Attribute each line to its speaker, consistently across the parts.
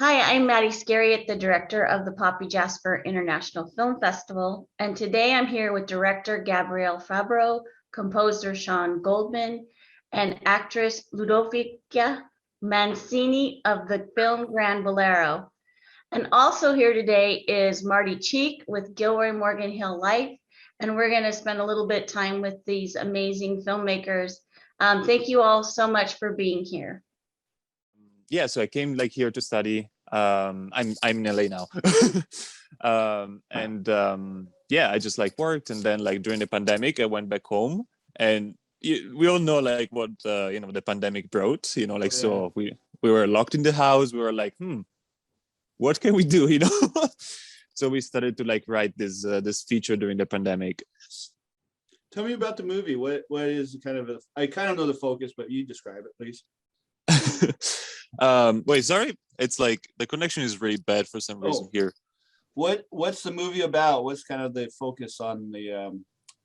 Speaker 1: Hi, I'm Matty Scariot, the director of the Poppy Jasper International Film Festival, and today I'm here with director Gabrielle Fabbro, composer Sean Goldman, and actress Ludovica Mancini of the film Grand Bolero. And also here today is Marty Cheek with Gilroy Morgan Hill Life, and we're going to spend a little bit time with these amazing filmmakers. Thank you all so much for being here.
Speaker 2: Yeah, so I came here to study. I'm in LA now. Yeah, I just worked, and then during the pandemic I went back home, and we all know what the pandemic brought, so we were locked in the house. We were what can we do, So we started to write this feature during the pandemic.
Speaker 3: Tell me about the movie. What is I kind of know the focus, but you describe it, please.
Speaker 2: Wait, sorry, it's the connection is really bad for some reason here.
Speaker 3: What's the movie about? What's kind of the focus on the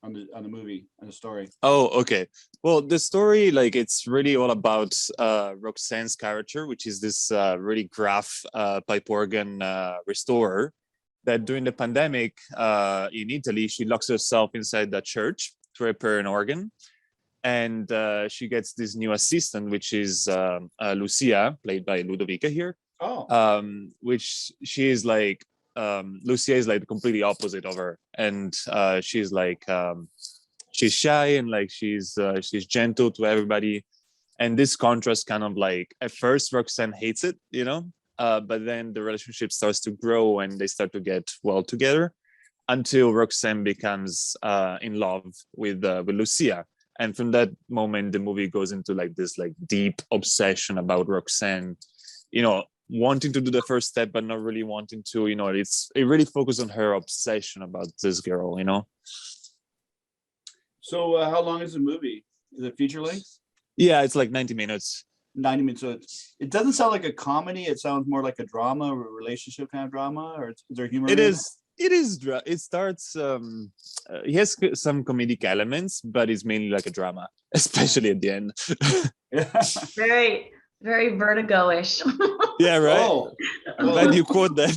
Speaker 3: movie, on the story?
Speaker 2: Oh, okay. Well, the story, it's really all about Roxanne's character, which is this really gruff pipe organ restorer that during the pandemic in Italy, she locks herself inside the church to repair an organ. And she gets this new assistant, which is Lucia, played by Ludovica here.
Speaker 3: Oh.
Speaker 2: Which she is Lucia is the completely opposite of her, and she's she's shy and she's gentle to everybody. And this contrast kind of at first Roxanne hates it, but then the relationship starts to grow and they start to get well together until Roxanne becomes in love with Lucia. And from that moment, the movie goes into this deep obsession about Roxanne, wanting to do the first step, but not really wanting to, it really focuses on her obsession about this girl,
Speaker 3: So how long is the movie? Is it feature length?
Speaker 2: Yeah, it's 90 minutes.
Speaker 3: 90 minutes. So it doesn't sound like a comedy. It sounds more like a drama, or a relationship kind of drama, or is there humor?
Speaker 2: It is. It starts. He has some comedic elements, but it's mainly a drama, especially at the end.
Speaker 1: Very, very Vertigo-ish.
Speaker 2: Yeah, right.
Speaker 3: Oh,
Speaker 2: I'm glad you quote that.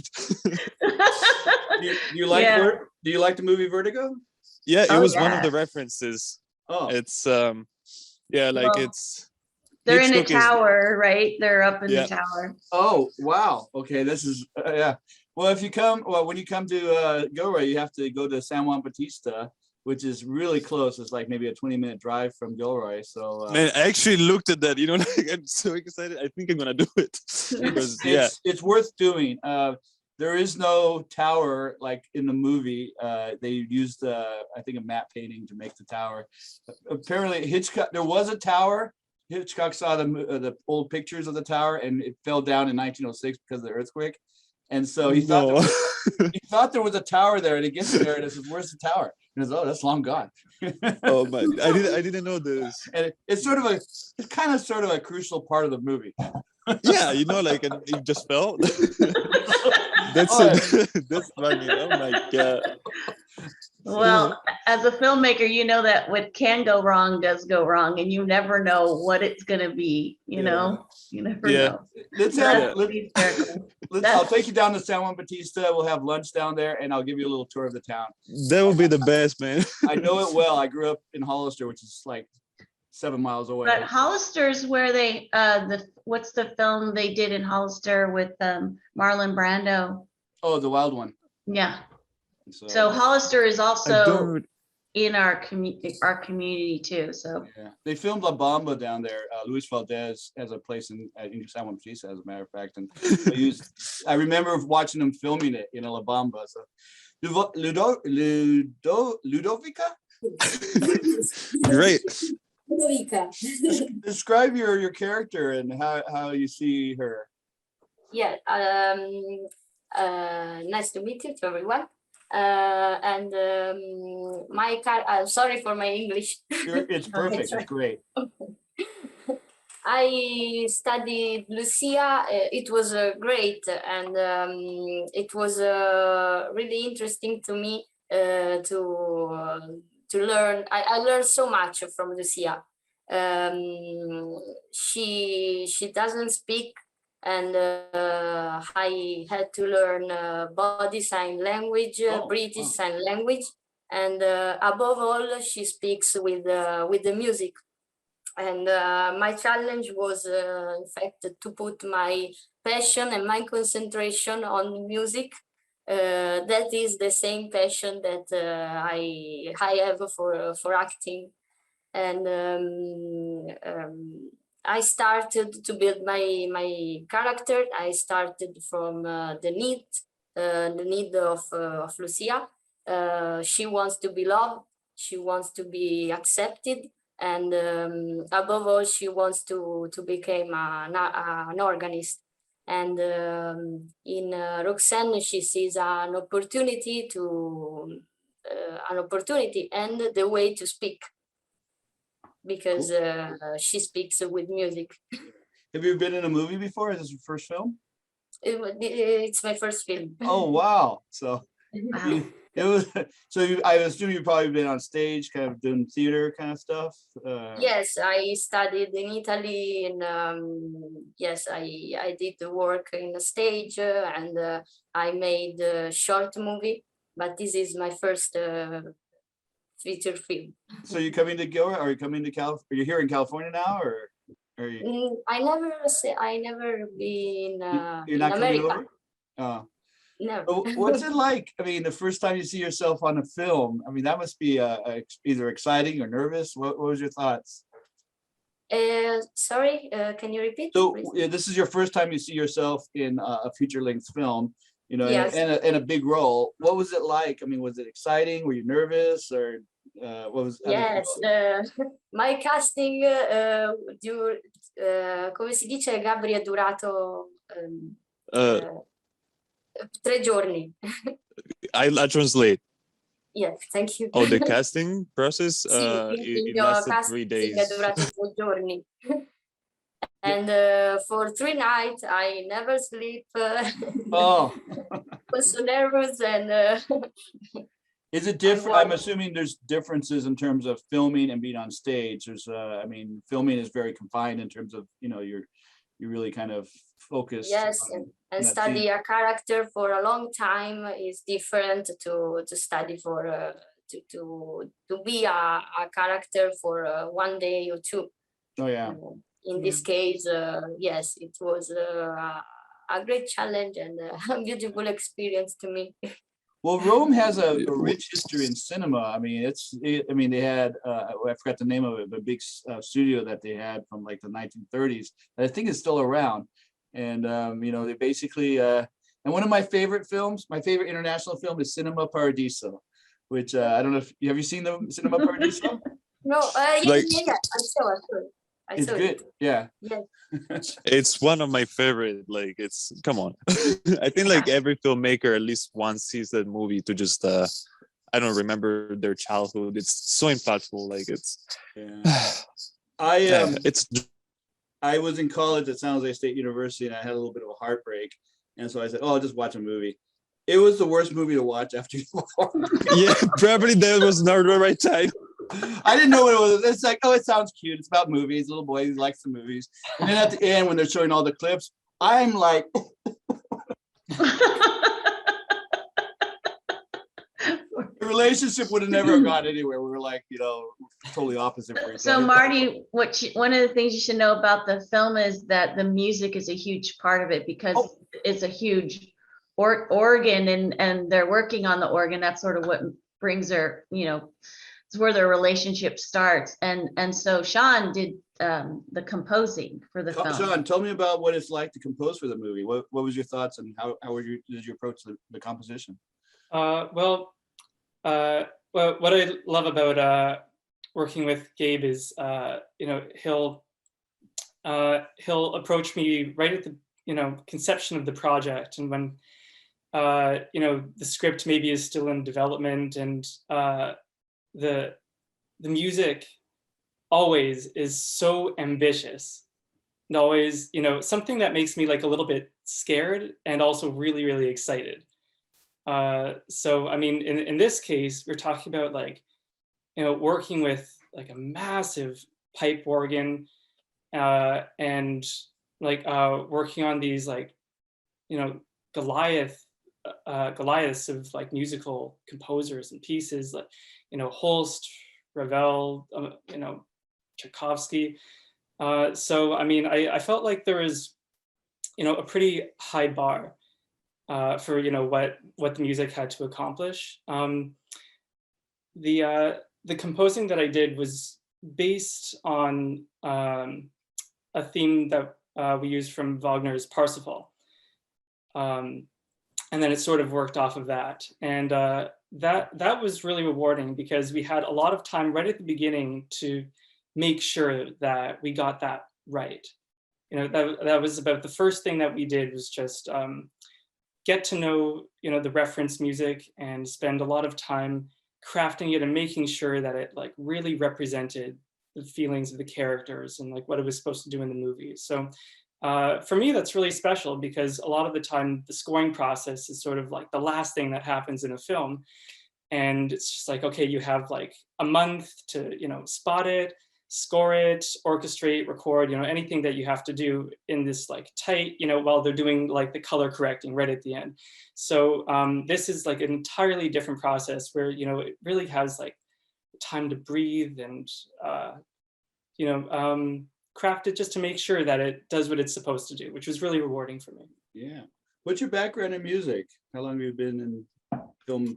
Speaker 3: Do you like Do you like the movie Vertigo?
Speaker 2: Yeah, it was one of the references.
Speaker 3: Oh,
Speaker 2: it's it's.
Speaker 1: They're
Speaker 2: Hitchcock
Speaker 1: in a tower, right? They're up in the tower.
Speaker 3: Oh, wow. Okay, this is yeah. Well, when you come to Gilroy, you have to go to San Juan Bautista, which is really close. It's maybe a 20-minute drive from Gilroy. So
Speaker 2: man, I actually looked at that. I'm so excited. I think I'm gonna do it.
Speaker 3: It's worth doing. There is no tower in the movie. They used I think a matte painting to make the tower. Apparently, Hitchcock, there was a tower. Hitchcock saw the old pictures of the tower, and it fell down in 1906 because of the earthquake. And so he thought there was a tower there, and he gets there and he says, "Where's the tower?" And he says, "Oh, that's long gone."
Speaker 2: Oh my! I didn't know this.
Speaker 3: And it's kind of a crucial part of the movie.
Speaker 2: Yeah, and it just fell. That's funny. Oh my god.
Speaker 1: Well, as a filmmaker, you know that what can go wrong does go wrong, and you never know what it's going to be. You never know.
Speaker 3: I'll take you down to San Juan Bautista. We'll have lunch down there, and I'll give you a little tour of the town.
Speaker 2: That would be the best, man.
Speaker 3: I know it well. I grew up in Hollister, which is 7 miles away.
Speaker 1: But Hollister's where they what's the film they did in Hollister with Marlon Brando?
Speaker 3: Oh, The Wild One.
Speaker 1: Yeah. So Hollister is also in our community too. So
Speaker 3: yeah, they filmed La Bamba down there. Luis Valdez has a place in San Juan Bautista, as a matter of fact, and I remember watching them filming it in La Bamba. So Ludovica.
Speaker 2: Great.
Speaker 4: Ludovica.
Speaker 3: Describe your character and how you see her.
Speaker 4: Yeah. Nice to meet you to everyone. And my car. Sorry for my English.
Speaker 3: It's perfect. It's great.
Speaker 4: I studied Lucia. It was great, and it was really interesting to me to learn. I learned so much from Lucia. She doesn't speak and I had to learn body sign language, British sign language, and above all, she speaks with the music. And my challenge was, in fact, to put my passion and my concentration on music. That is the same passion that I have for acting. And I started to build my character. I started from the need of Lucia. She wants to be loved. She wants to be accepted. And above all, she wants to become an organist. And in Roxanne, she sees an opportunity and the way to speak, because she speaks with music.
Speaker 3: Have you been in a movie before? Is this your first film?
Speaker 4: It's my first film.
Speaker 3: Oh, wow. So
Speaker 1: Wow.
Speaker 3: it was, so I assume you've probably been on stage, kind of doing theater kind of stuff.
Speaker 4: Yes, I studied in Italy, and yes, I did the work in the stage, and I made a short movie, but this is my first feature film.
Speaker 3: So you're coming to Gilroy? Are you coming to Are you here in California now, or are you?
Speaker 4: I never been
Speaker 3: You're
Speaker 4: in
Speaker 3: not coming
Speaker 4: America.
Speaker 3: over? Oh.
Speaker 4: No.
Speaker 3: What's it like? I mean, the first time you see yourself on a film, I mean, that must be either exciting or nervous. What was your thoughts?
Speaker 4: Sorry, can you repeat?
Speaker 3: So
Speaker 4: please?
Speaker 3: this is your first time you see yourself in a feature-length film, you know,
Speaker 4: Yes.
Speaker 3: and a big role. What was it like? I mean, was it exciting? Were you nervous, or what was?
Speaker 4: Yes, my casting, come si dice, Gabri, è durato 3 giorni.
Speaker 2: I translate.
Speaker 4: Yes, thank you.
Speaker 2: Oh, the casting process,
Speaker 4: Sì,
Speaker 2: it
Speaker 4: il
Speaker 2: lasted
Speaker 4: casting
Speaker 2: 3 days.
Speaker 4: è durato 3 giorni. And for 3 nights, I never sleep.
Speaker 3: Oh.
Speaker 4: Was so nervous, and
Speaker 3: Is it different? I'm assuming there's differences in terms of filming and being on stage. There's, I mean, filming is very confined in terms of, you know, you're really kind of focused.
Speaker 4: Yes, and study a character for a long time is different to study for to be a character for 1 day or 2.
Speaker 3: Oh yeah.
Speaker 4: In this case, yes, it was a great challenge and a beautiful experience to me.
Speaker 3: Well, Rome has a rich history in cinema. I mean, I mean, they had, I forgot the name of it, but a big studio that they had from like the 1930s. I think it's still around. And, you know, they basically, and one of my favorite films, my favorite international film is Cinema Paradiso, which I don't know if, have you seen the Cinema Paradiso?
Speaker 4: No, yeah, I saw it.
Speaker 3: It's good, yeah.
Speaker 2: It's one of my favorite. Like, it's, come on. I think like every filmmaker at least once sees that movie to just I don't remember their childhood. It's so impactful. Like, it's
Speaker 3: I was in college at San Jose State University, and I had a little bit of a heartbreak, and so I said, oh, I'll just watch a movie. It was the worst movie to watch after you.
Speaker 2: Yeah, probably that was not the right time.
Speaker 3: I didn't know what it was. It's like, oh, it sounds cute. It's about movies. Little boy, he likes the movies. And then at the end, when they're showing all the clips, I'm like, the relationship would have never gone anywhere. We were like, you know, totally opposite for each
Speaker 1: So
Speaker 3: other.
Speaker 1: Marty, one of the things you should know about the film is that the music is a huge part of it, because it's a huge organ, and they're working on the organ. That's sort of what brings their, you know, it's where their relationship starts. And so Sean did the composing for the film.
Speaker 3: Sean, tell me about what it's like to compose for the movie. What was your thoughts, and how did you approach the composition?
Speaker 5: Well, what I love about working with Gabe is, you know, he'll approach me right at the, you know, conception of the project, and when you know, the script maybe is still in development, and the music always is so ambitious, and always, you know, something that makes me like a little bit scared and also really, really excited. So, I mean, in this case, we're talking about like, you know, working with like a massive pipe organ, and like working on these like, you know, Goliaths of like musical composers and pieces, like, you know, Holst, Ravel, you know, Tchaikovsky. So I mean, I felt like there was, you know, a pretty high bar for, you know, what the music had to accomplish. The composing that I did was based on a theme that we used from Wagner's Parsifal. And then it sort of worked off of that. And that was really rewarding because we had a lot of time right at the beginning to make sure that we got that right. You know, that was about the first thing that we did, was just get to know, you know, the reference music and spend a lot of time crafting it and making sure that it like really represented the feelings of the characters and like what it was supposed to do in the movie. So for me, that's really special because a lot of the time the scoring process is sort of like the last thing that happens in a film. And it's just like, okay, you have like a month to, you know, spot it, score it, orchestrate, record, you know, anything that you have to do in this like tight, you know, while they're doing like the color correcting right at the end. So this is like an entirely different process where, you know, it really has like time to breathe and, you know, craft it just to make sure that it does what it's supposed to do, which was really rewarding for me.
Speaker 3: Yeah. What's your background in music? How long have you been in film?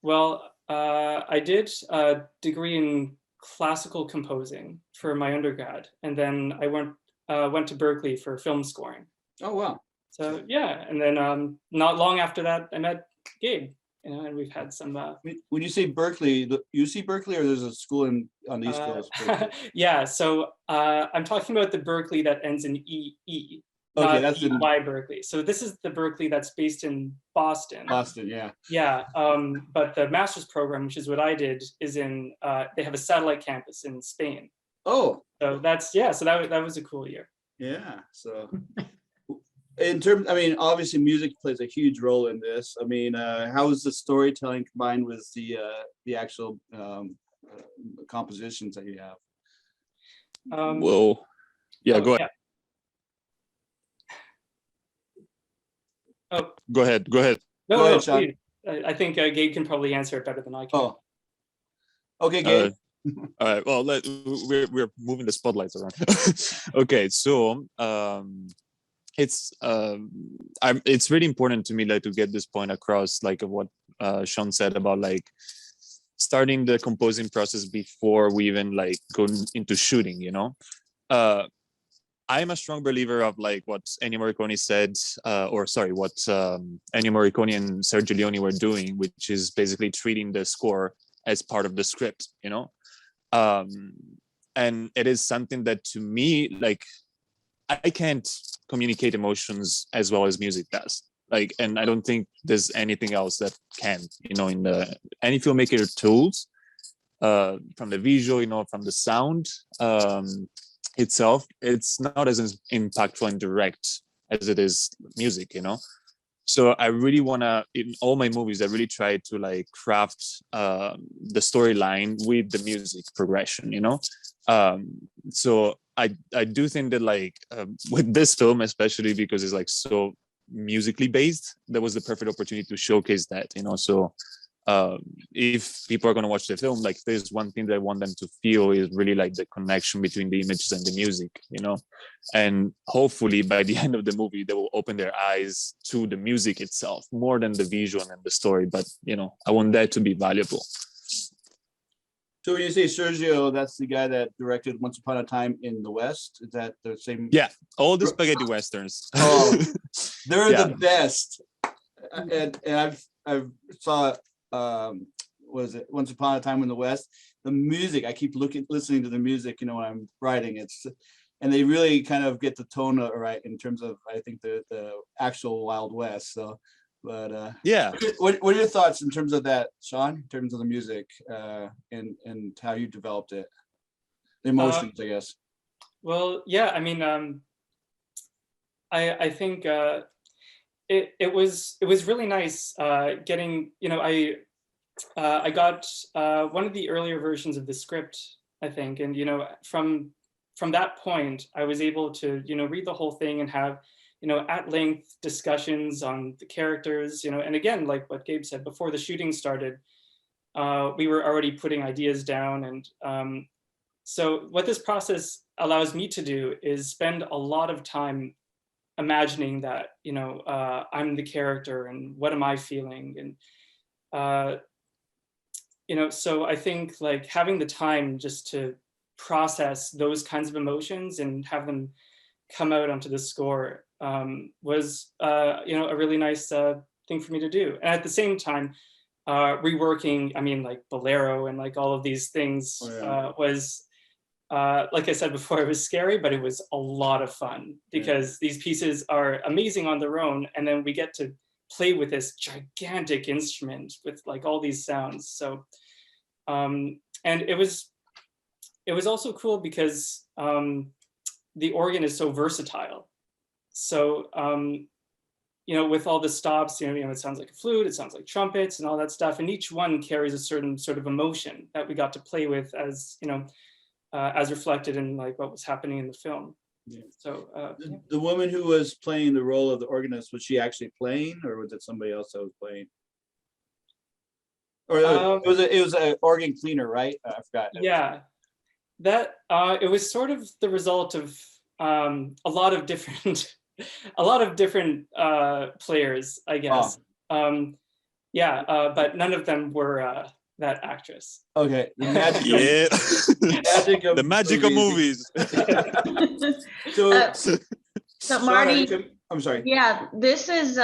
Speaker 5: Well, I did a degree in classical composing for my undergrad, and then I went to Berkeley for film scoring.
Speaker 3: Oh, wow.
Speaker 5: So yeah, and then not long after that, I met Gabe, you know, and we've had some.
Speaker 3: When you say Berkeley, UC Berkeley, or there's a school on the East Coast?
Speaker 5: Yeah, so I'm talking about the Berkeley that ends in EE.
Speaker 3: Okay, that's in
Speaker 5: Berkeley. So this is the Berkeley that's based in Boston.
Speaker 3: Boston, yeah.
Speaker 5: Yeah, but the master's program, which is what I did, is in, they have a satellite campus in Spain.
Speaker 3: Oh.
Speaker 5: So that's, yeah, so that was a cool year.
Speaker 3: Yeah, so in terms, I mean, obviously music plays a huge role in this. I mean, how is the storytelling combined with the actual compositions that you have?
Speaker 2: Whoa. Yeah, go ahead.
Speaker 5: Yeah. Oh,
Speaker 2: go ahead.
Speaker 5: No,
Speaker 3: go ahead, Sean.
Speaker 5: Please. I think Gabe can probably answer it better than I can.
Speaker 3: Oh, okay, Gabe.
Speaker 2: All right. Well, we're moving the spotlights around. Okay, so it's really important to me, like, to get this point across, like, of what Sean said about like starting the composing process before we even like go into shooting. You know, I'm a strong believer of like what Ennio Morricone said, what Ennio Morricone and Sergio Leone were doing, which is basically treating the score as part of the script, you know? And it is something that, to me, like, I can't communicate emotions as well as music does. Like, and I don't think there's anything else that can, you know, in any filmmaker tools, from the visual, you know, from the sound, itself, it's not as impactful and direct as it is music, you know. So I really want to, in all my movies, I really try to like craft the storyline with the music progression, you know. So I do think that like with this film, especially because it's like so musically based, that was the perfect opportunity to showcase that, you know. So if people are going to watch the film, like, there's one thing that I want them to feel is really like the connection between the images and the music, you know. And hopefully by the end of the movie, they will open their eyes to the music itself more than the visual and the story. But, you know, I want that to be valuable.
Speaker 3: So when you say Sergio, that's the guy that directed Once Upon a Time in the West? Is that the same?
Speaker 2: Yeah, all the spaghetti westerns.
Speaker 3: Oh, they're
Speaker 2: Yeah.
Speaker 3: the best. And I've saw was it Once Upon a Time in the West? The music, I keep listening to the music, you know, when I'm writing. And they really kind of get the tone right in terms of, I think, the actual Wild West. So, but
Speaker 2: yeah.
Speaker 3: What are your thoughts in terms of that, Sean? In terms of the music and how you developed it, the emotions, I guess.
Speaker 5: Well, yeah, I mean, I think it was really nice getting, you know, I got one of the earlier versions of the script, I think, and, you know, from from that point, I was able to, read the whole thing and have, at length discussions on the characters, and again, like what Gabe said, before the shooting started, we were already putting ideas down. And so what this process allows me to do is spend a lot of time imagining that, I'm the character and what am I feeling? And, so I think like having the time just to process those kinds of emotions and have them come out onto the score was, a really nice thing for me to do. And at the same time, reworking, like Bolero and like all of these things was, like I said before, it was scary, but it was a lot of fun because these pieces are amazing on their own. And then we get to play with this gigantic instrument with like all these sounds. So, and it was also cool because the organ is so versatile. So, with all the stops, it sounds like a flute, it sounds like trumpets and all that stuff. And each one carries a certain sort of emotion that we got to play with as reflected in like what was happening in the film. Yeah. So
Speaker 3: the woman who was playing the role of the organist, was she actually playing, or was it somebody else that was playing? Or it was an organ cleaner, right? I forgot.
Speaker 5: Yeah, that it was sort of the result of a lot of different players, I guess. Oh. But none of them were that actress.
Speaker 3: Okay, the
Speaker 2: magic of movies.
Speaker 3: So
Speaker 1: Marty,
Speaker 3: I'm sorry.
Speaker 1: Yeah, this is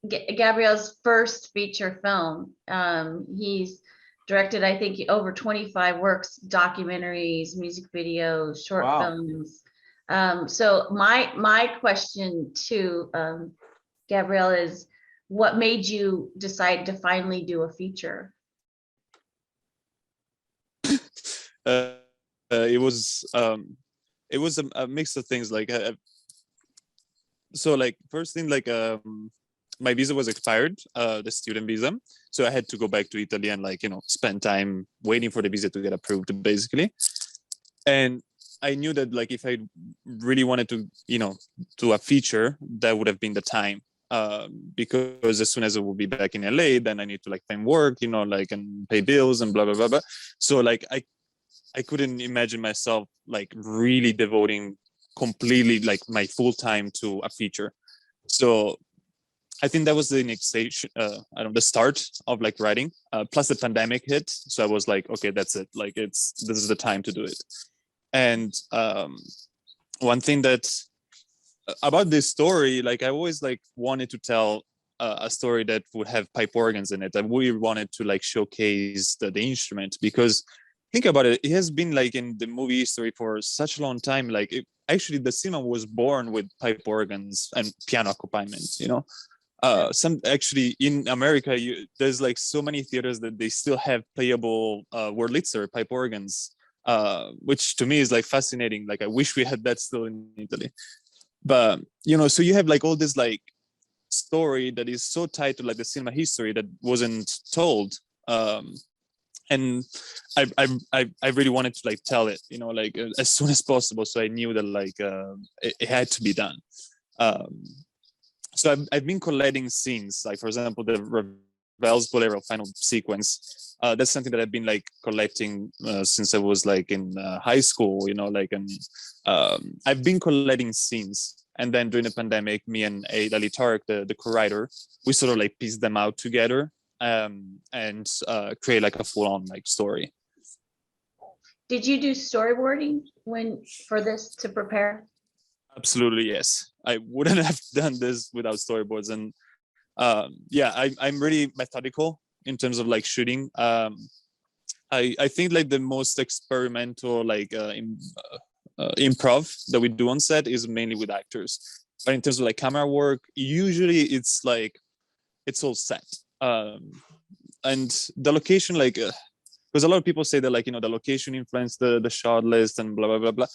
Speaker 1: Gabrielle's first feature film. He's directed, I think, over 25 works, documentaries, music videos, short films. So my question to Gabrielle is, what made you decide to finally do a feature?
Speaker 2: It was a mix of things. Like so like first thing, like my visa was expired, the student visa, so I had to go back to Italy and like spend time waiting for the visa to get approved, basically. And I knew that like if I really wanted to do a feature, that would have been the time, because as soon as I will be back in LA, then I need to like find work, like, and pay bills and blah blah blah blah. So like I couldn't imagine myself like really devoting completely like my full time to a feature. So I think that was the initiation, the start of like writing. Plus the pandemic hit, so I was like, okay, that's it. Like this is the time to do it. And one thing that about this story, like I always like wanted to tell a story that would have pipe organs in it. I really wanted to like showcase the instrument, because think about it, it has been like in the movie history for such a long time. Like actually the cinema was born with pipe organs and piano accompaniment, some actually in America, there's like so many theaters that they still have playable Wurlitzer pipe organs, which to me is like fascinating. Like I wish we had that still in Italy. But so you have like all this like story that is so tied to like the cinema history that wasn't told, and I really wanted to like tell it, like as soon as possible. So I knew that like it had to be done. So I've been collecting scenes, like for example the Ravel's Bolero final sequence. That's something that I've been like collecting since I was like in high school, and I've been collecting scenes. And then during the pandemic, me and Ali Tarek, the co-writer, we sort of like pieced them out together and create like a full-on like story.
Speaker 1: Did you do storyboarding for this to prepare?
Speaker 2: Absolutely, yes. I wouldn't have done this without storyboards. And I'm really methodical in terms of like shooting. I think like the most experimental like improv that we do on set is mainly with actors. But in terms of like camera work, usually it's all set. And the location, like, because a lot of people say that like, the location influenced the shot list and blah, blah, blah, blah.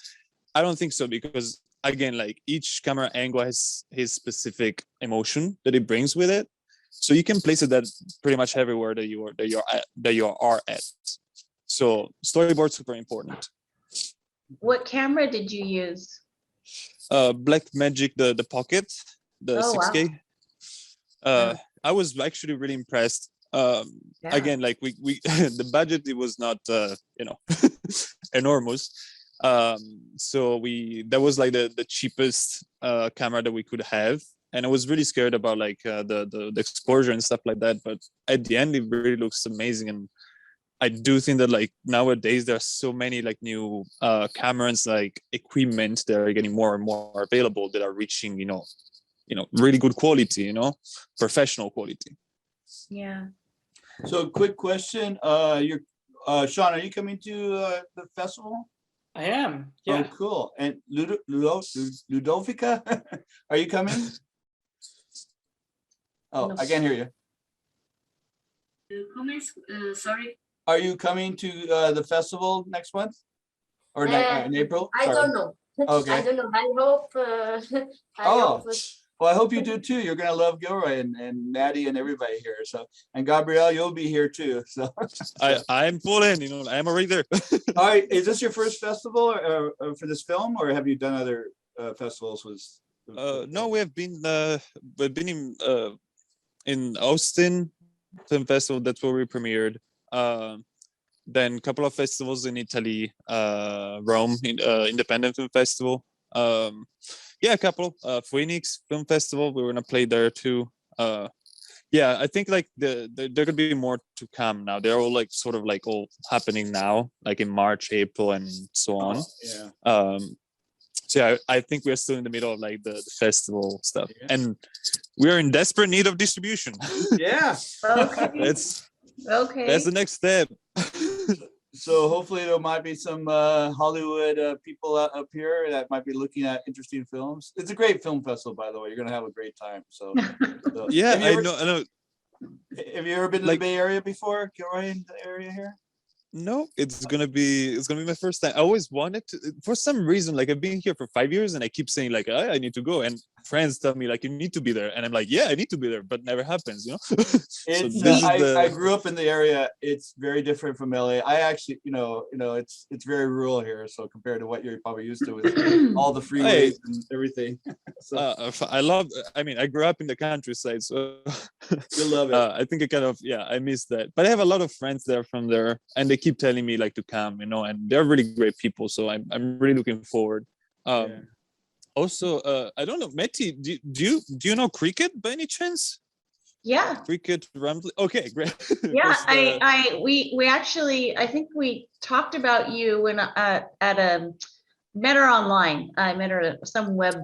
Speaker 2: I don't think so, because again, like each camera angle has his specific emotion that it brings with it. So you can place it that pretty much everywhere that you are at. So storyboard's super important.
Speaker 1: what camera did you use?
Speaker 2: Black Magic, the Pocket, the
Speaker 1: Oh,
Speaker 2: 6K.
Speaker 1: wow.
Speaker 2: I was actually really impressed.
Speaker 1: Yeah.
Speaker 2: Again, like we the budget, it was not enormous. So that was like the cheapest camera that we could have, and I was really scared about like the exposure and stuff like that. But at the end, it really looks amazing, and I do think that like nowadays there are so many like new cameras, like equipment that are getting more and more available that are reaching really good quality, professional quality.
Speaker 1: Yeah.
Speaker 3: So quick question, you're Sean, are you coming to the festival?
Speaker 5: I am. Yeah.
Speaker 3: Oh, cool. And Ludovica, are you coming? Oh,
Speaker 1: No.
Speaker 3: I can't hear you.
Speaker 4: Comments, sorry.
Speaker 3: Are you coming to the festival next month? Or in April?
Speaker 4: I
Speaker 3: Sorry.
Speaker 4: don't know.
Speaker 3: Okay.
Speaker 4: I don't know. I hope.
Speaker 3: Well, I hope you do too. You're gonna love Gilroy and Maddie and everybody here. So, and Gabrielle, you'll be here too. So,
Speaker 2: I'm full in. I'm already there.
Speaker 3: all right. Is this your first festival for this film, or have you done other festivals?
Speaker 2: No, we've been in Austin Film Festival. That's where we premiered. Then a couple of festivals in Italy, Rome, Independent Film Festival. A couple. Phoenix Film Festival, we were gonna play there too. I think like there could be more to come now. They're all like sort of like all happening now, like in March, April, and so on. I think we're still in the middle of like the festival stuff, and we're in desperate need of distribution.
Speaker 3: Yeah.
Speaker 1: Okay.
Speaker 2: That's the next step.
Speaker 3: So hopefully there might be some Hollywood people up here that might be looking at interesting films. It's a great film festival, by the way. You're gonna have a great time. So
Speaker 2: yeah, I know.
Speaker 3: Have you ever been to the Bay Area before? Gilroy in the area here?
Speaker 2: No, it's gonna be my first time. I always wanted to, for some reason, like I've been here for 5 years and I keep saying like I need to go, and friends tell me like you need to be there, and I'm like, yeah, I need to be there, but never happens,
Speaker 3: I grew up in the area. It's very different from LA. I actually, it's very rural here, so compared to what you're probably used to with all the freeways and everything.
Speaker 2: I grew up in the countryside, so
Speaker 3: you love it.
Speaker 2: I think I miss that, but I have a lot of friends there from there, and they keep telling me like to come, and they're really great people, so I'm really looking forward. Also, I don't know, Matty, do you know cricket by any chance?
Speaker 1: Yeah.
Speaker 2: Cricket rambling. Okay, great.
Speaker 1: Yeah, we actually, I think we talked about you when met her online. I met her at some web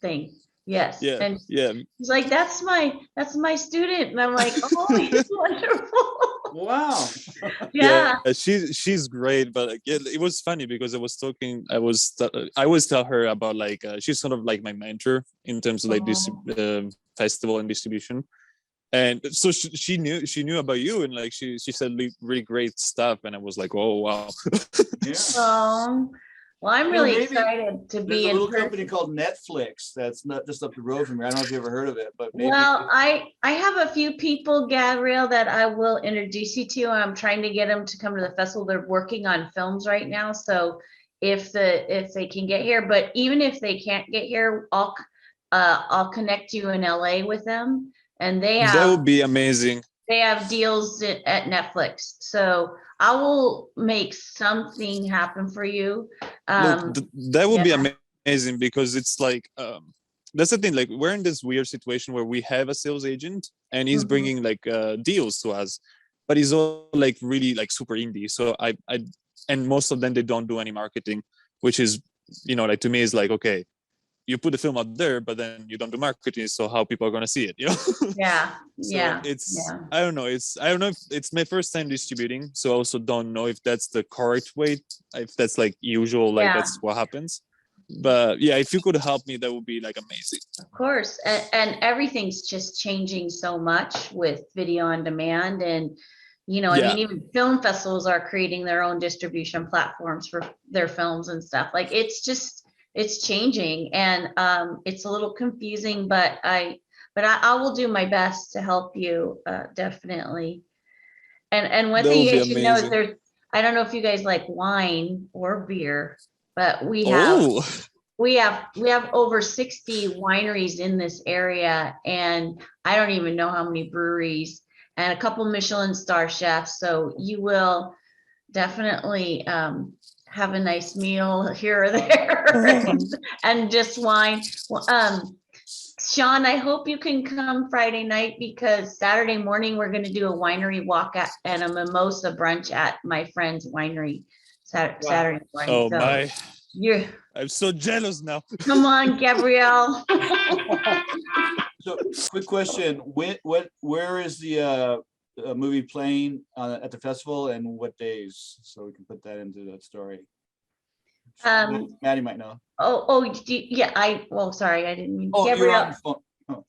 Speaker 1: thing. Yes.
Speaker 2: Yeah.
Speaker 1: And
Speaker 2: yeah.
Speaker 1: he's like, that's my student, and I'm like, oh, he's wonderful.
Speaker 3: Wow.
Speaker 1: Yeah.
Speaker 2: She's great, but it was funny because I always tell her about like she's sort of like my mentor in terms of like this festival and distribution, and so she knew about you, and like she said really great stuff, and I was like, oh wow.
Speaker 3: Yeah.
Speaker 1: Well, I'm really excited to be in
Speaker 3: a little company called Netflix that's not just up the road from here. I don't know if you ever heard of it, but maybe.
Speaker 1: Well, I have a few people, Gabrielle, that I will introduce you to. I'm trying to get them to come to the festival. They're working on films right now, so if they can get here, but even if they can't get here, I'll connect you in LA with them, and that
Speaker 2: would be amazing.
Speaker 1: They have deals at Netflix, so I will make something happen for you.
Speaker 2: Look, that would be amazing, because it's like that's the thing, like we're in this weird situation where we have a sales agent and he's bringing like deals to us, but he's all like really like super indie, so I and most of them, they don't do any marketing, which is like to me is like, okay, you put the film out there, but then you don't do marketing, so how people are going to see it, I don't know if it's my first time distributing, so I also don't know if that's the correct way, if that's like usual, like that's what happens, but yeah, if you could help me, that would be like amazing.
Speaker 1: Of course. And everything's just changing so much with video on demand, and I mean, even film festivals are creating their own distribution platforms for their films and stuff. Like it's changing, and it's a little confusing, but I will do my best to help you, definitely. And one thing you guys should know is I don't know if you guys like wine or beer. but we
Speaker 2: Oh,
Speaker 1: have over 60 wineries in this area, and I don't even know how many breweries, and a couple Michelin star chefs. So you will definitely have a nice meal here or there and just wine. Well, Sean, I hope you can come Friday night, because Saturday morning we're going to do a winery walk at and a mimosa brunch at my friend's winery Saturday morning.
Speaker 2: oh
Speaker 1: So
Speaker 2: my!
Speaker 1: you're
Speaker 2: I'm so jealous now.
Speaker 1: come on, Gabrielle.
Speaker 3: So, quick question: where is the movie playing at the festival, and what days? So we can put that into that story. Maddie might know.
Speaker 1: Yeah. Well, sorry, I didn't mean.
Speaker 3: Oh, you're
Speaker 1: Gabrielle,
Speaker 3: on the phone.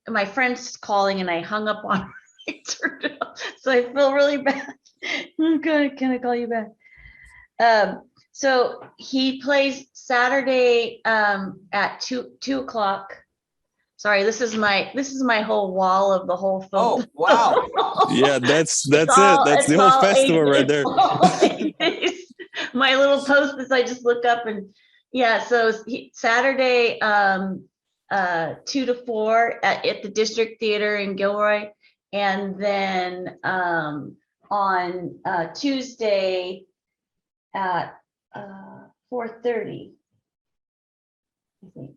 Speaker 1: My friend's calling and I hung up on her. I turned it off, so I feel really bad. Oh God, can I call you back? So he plays Saturday at 2:00. Sorry, this is my whole wall of the whole film.
Speaker 3: Oh, wow.
Speaker 2: Yeah, that's it. That's the whole festival right there.
Speaker 1: My little post-its, I just look up and yeah. So Saturday 2 to 4 at the District Theater in Gilroy, and then on Tuesday at 4:30, I think.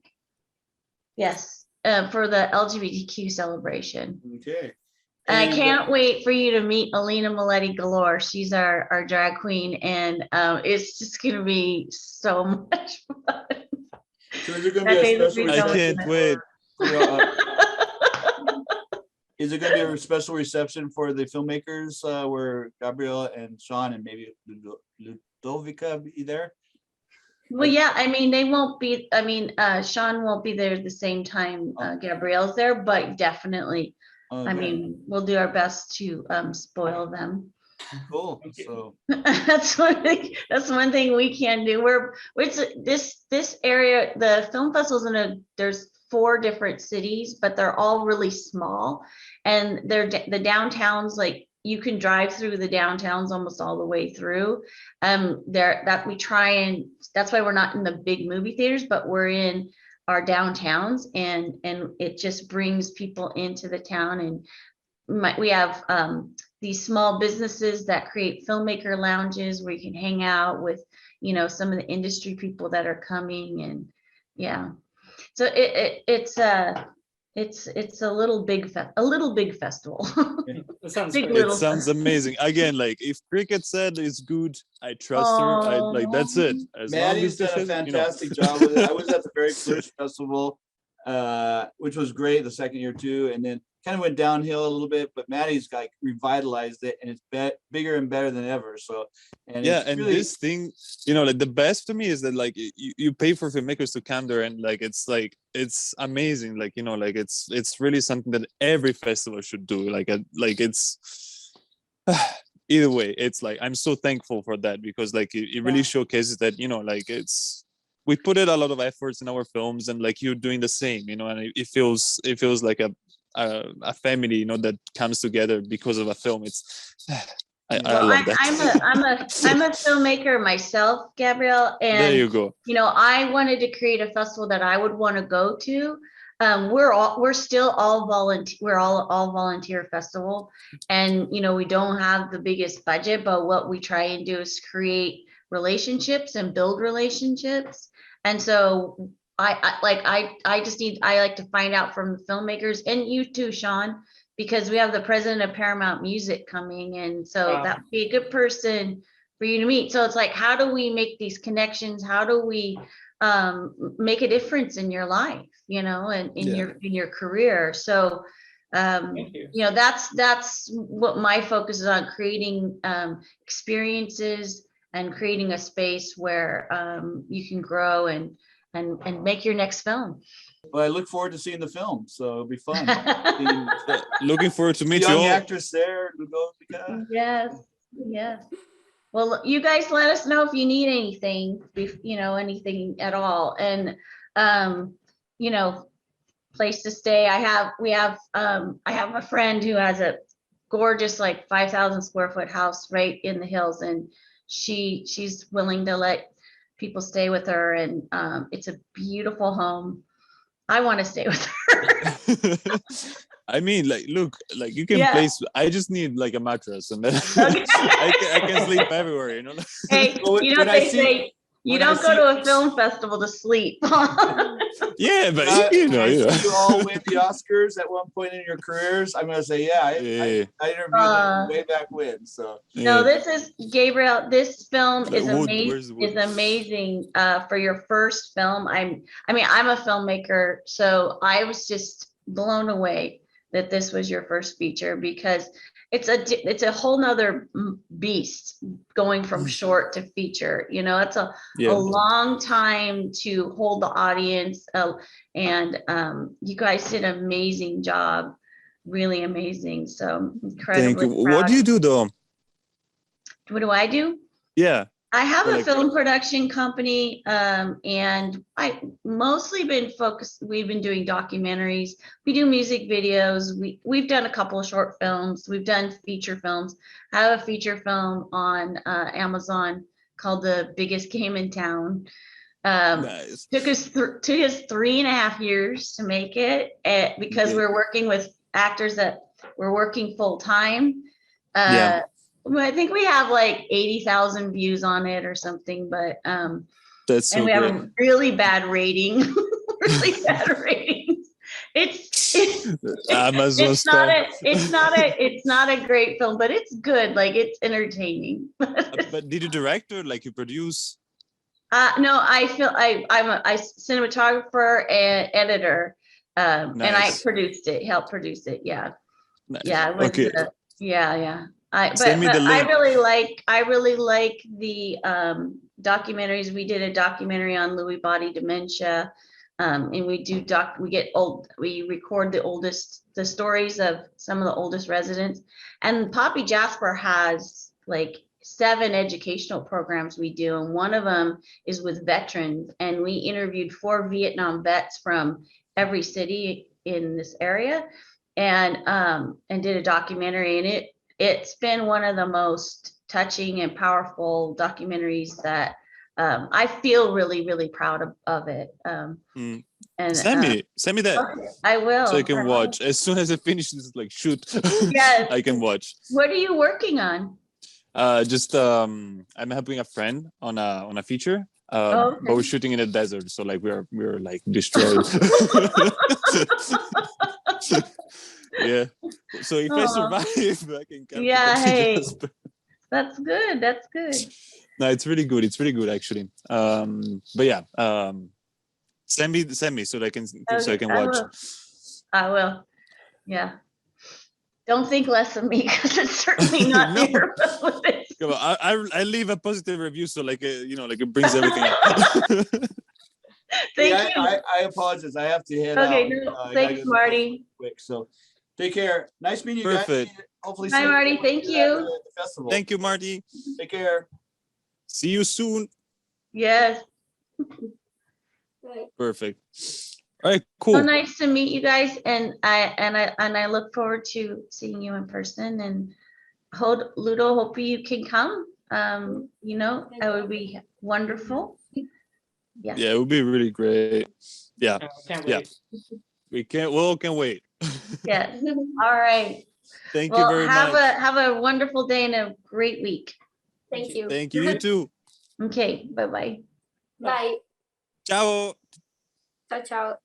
Speaker 1: Yes, for the LGBTQ celebration.
Speaker 3: Okay.
Speaker 1: And I can't wait for you to meet Alina Maletti Galore. She's our drag queen, and it's just gonna be so much fun.
Speaker 3: So is there going to be a special
Speaker 2: I
Speaker 3: reception?
Speaker 2: can't wait.
Speaker 3: Is it going to be a special reception for the filmmakers where Gabrielle and Sean and maybe Ludovica be there?
Speaker 1: Well, yeah, I mean, they won't be, I mean, Sean won't be there at the same time Gabrielle's there, but definitely,
Speaker 3: Okay.
Speaker 1: I mean, we'll do our best to spoil them.
Speaker 3: Cool. So
Speaker 1: That's one thing we can do. This area, the film festival's there's 4 different cities, but they're all really small, and the downtowns, like you can drive through the downtowns almost all the way through. That's why we're not in the big movie theaters, but we're in our downtowns, and it just brings people into the town. And we have these small businesses that create filmmaker lounges where you can hang out with, some of the industry people that are coming, and yeah. So it's a little big festival.
Speaker 5: That sounds
Speaker 1: Big
Speaker 5: great.
Speaker 2: It
Speaker 1: little
Speaker 2: sounds amazing. Again, like if Cricket said it's good, I trust her. I like that's it. As long
Speaker 3: Maddie's
Speaker 2: as
Speaker 3: done a
Speaker 2: she says,
Speaker 3: fantastic job with it. I was at the very first festival, which was great the second year too, and then kind of went downhill a little bit, but Maddie's like revitalized it, and it's bigger and better than ever. So, and
Speaker 2: yeah,
Speaker 3: it's
Speaker 2: and
Speaker 3: really,
Speaker 2: this thing, like the best to me is that like you pay for filmmakers to come there, and like it's amazing. Like like it's really something that every festival should do. Like it's either way, it's like I'm so thankful for that, because like it really showcases that like we put in a lot of efforts in our films, and like you're doing the same, and it feels like a family, that comes together because of a film. It's I love that.
Speaker 1: I'm a filmmaker myself, Gabrielle, and
Speaker 2: there you go.
Speaker 1: I wanted to create a festival that I would want to go to. We're still all volunteer. We're all volunteer festival, and we don't have the biggest budget, but what we try and do is create relationships and build relationships. And so I like to find out from the filmmakers, and you too, Sean, because we have the president of Paramount Music coming, and so that would be a good person for you to meet. So it's like, how do we make these connections? How do we make a difference in your life, and in your career? So that's what my focus is on, creating experiences and creating a space where you can grow and make your next film.
Speaker 3: Well, I look forward to seeing the film, so it'll be fun.
Speaker 2: Looking forward to meet you
Speaker 3: young
Speaker 2: all.
Speaker 3: actress there, Ludovica.
Speaker 1: Yes. Well, you guys let us know if you need anything, anything at all, and place to stay. I have a friend who has a gorgeous, like 5,000 square foot house right in the hills, and she's willing to let people stay with her, and it's a beautiful home. I want to stay with her.
Speaker 2: I mean, like, look, like you can
Speaker 1: Yeah.
Speaker 2: place. I just need like a mattress, and then
Speaker 1: Okay.
Speaker 2: I can sleep everywhere. You know.
Speaker 1: Hey,
Speaker 3: Well,
Speaker 1: you know
Speaker 3: when
Speaker 1: what
Speaker 3: I
Speaker 1: they
Speaker 3: see-
Speaker 1: say? You
Speaker 3: when I
Speaker 1: don't go
Speaker 3: see-
Speaker 1: to a film festival to sleep.
Speaker 2: Yeah, but
Speaker 3: When
Speaker 2: you
Speaker 3: I
Speaker 2: know.
Speaker 3: see you all win the Oscars at one point in your careers, I'm gonna say, yeah,
Speaker 2: Yeah.
Speaker 3: I interviewed them way back when. So
Speaker 1: No,
Speaker 2: Yeah.
Speaker 1: this is Gabrielle. This film is
Speaker 2: Wood,
Speaker 1: amazing.
Speaker 2: where's the wood?
Speaker 1: Is amazing for your first film. I mean, I'm a filmmaker, so I was just blown away that this was your first feature, because it's a whole nother beast going from short to feature. You know, it's a
Speaker 2: Yeah.
Speaker 1: long time to hold the audience, and you guys did an amazing job, really amazing. So I'm
Speaker 2: Thank
Speaker 1: incredibly
Speaker 2: you.
Speaker 1: proud.
Speaker 2: What do you do though?
Speaker 1: What do I do?
Speaker 2: Yeah.
Speaker 1: I have
Speaker 2: Or
Speaker 1: a
Speaker 2: like-
Speaker 1: film production company, and I mostly been focused. We've been doing documentaries. We do music videos. We've done a couple of short films. We've done feature films. I have a feature film on Amazon called The Biggest Game in Town.
Speaker 2: Nice.
Speaker 1: Took us 3.5 years to make it, because
Speaker 2: Yeah.
Speaker 1: we're working with actors that we're working full time.
Speaker 2: Yeah.
Speaker 1: Well, I think we have like 80,000 views on it or something, but
Speaker 2: That's so
Speaker 1: and we have
Speaker 2: great.
Speaker 1: a really bad rating, really bad ratings. It's
Speaker 2: Amazon
Speaker 1: it's
Speaker 2: stuff.
Speaker 1: it's not a great film, but it's good. Like, it's entertaining.
Speaker 2: But did you direct or like you produce?
Speaker 1: No, I feel I'm a cinematographer and editor, and I
Speaker 2: Nice.
Speaker 1: produced it, helped produce it. Yeah.
Speaker 2: Nice.
Speaker 1: Yeah, it was,
Speaker 2: Okay.
Speaker 1: yeah. But
Speaker 2: Send me the
Speaker 1: I
Speaker 2: link.
Speaker 1: really like the documentaries. We did a documentary on Lewy body dementia, and we record the stories of some of the oldest residents. And Poppy Jasper has like 7 educational programs we do, and one of them is with veterans, and we interviewed 4 Vietnam vets from every city in this area, and did a documentary, and it's been one of the most touching and powerful documentaries that I feel really, really proud of it.
Speaker 2: Mm.
Speaker 1: And
Speaker 2: Send me that
Speaker 1: okay, I will.
Speaker 2: so I can watch as soon as I finish this. Like shoot,
Speaker 1: Yes.
Speaker 2: I can watch.
Speaker 1: What are you working on?
Speaker 2: I'm helping a friend on a feature.
Speaker 1: Okay.
Speaker 2: But we're shooting in the desert, so like we're like destroyed. Yeah. So if I
Speaker 1: Aw.
Speaker 2: survive, I can come.
Speaker 1: Yeah,
Speaker 2: to
Speaker 1: hey.
Speaker 2: Jasper.
Speaker 1: That's good. That's good.
Speaker 2: No, it's really good. It's really good actually. But yeah, send me so that I can watch.
Speaker 1: I will. Yeah. Don't think less of me, because it's certainly not
Speaker 2: No.
Speaker 1: your
Speaker 2: Come on, I leave a positive review, so like like it brings everything up.
Speaker 1: Thank
Speaker 3: yeah,
Speaker 1: you.
Speaker 3: I apologize. I have to head
Speaker 1: Okay,
Speaker 3: out.
Speaker 1: no,
Speaker 3: I gotta
Speaker 1: thanks,
Speaker 3: go
Speaker 1: Marty.
Speaker 3: quick. So take care. Nice meeting you
Speaker 2: Perfect.
Speaker 3: guys. Hopefully
Speaker 1: Bye,
Speaker 3: see
Speaker 1: Marty.
Speaker 3: you
Speaker 1: Thank
Speaker 3: at
Speaker 1: you.
Speaker 3: the festival.
Speaker 2: Thank you, Marty.
Speaker 3: Take care.
Speaker 2: See you soon.
Speaker 1: Yes.
Speaker 4: Right.
Speaker 2: Perfect. All right, cool.
Speaker 1: So nice to meet you guys, and I look forward to seeing you in person. And Ludo, hope you can come. That would be wonderful. Yeah.
Speaker 2: Yeah, it would be really great. Yeah,
Speaker 5: Can't
Speaker 2: Yeah.
Speaker 5: wait.
Speaker 2: we all can wait.
Speaker 1: Yes. All right.
Speaker 2: Thank you
Speaker 1: Well,
Speaker 2: very much.
Speaker 1: have a wonderful day and a great week.
Speaker 4: Thank you.
Speaker 2: Thank you. You too.
Speaker 1: Okay. Bye-bye.
Speaker 4: Bye.
Speaker 2: Ciao.
Speaker 4: Ciao, ciao.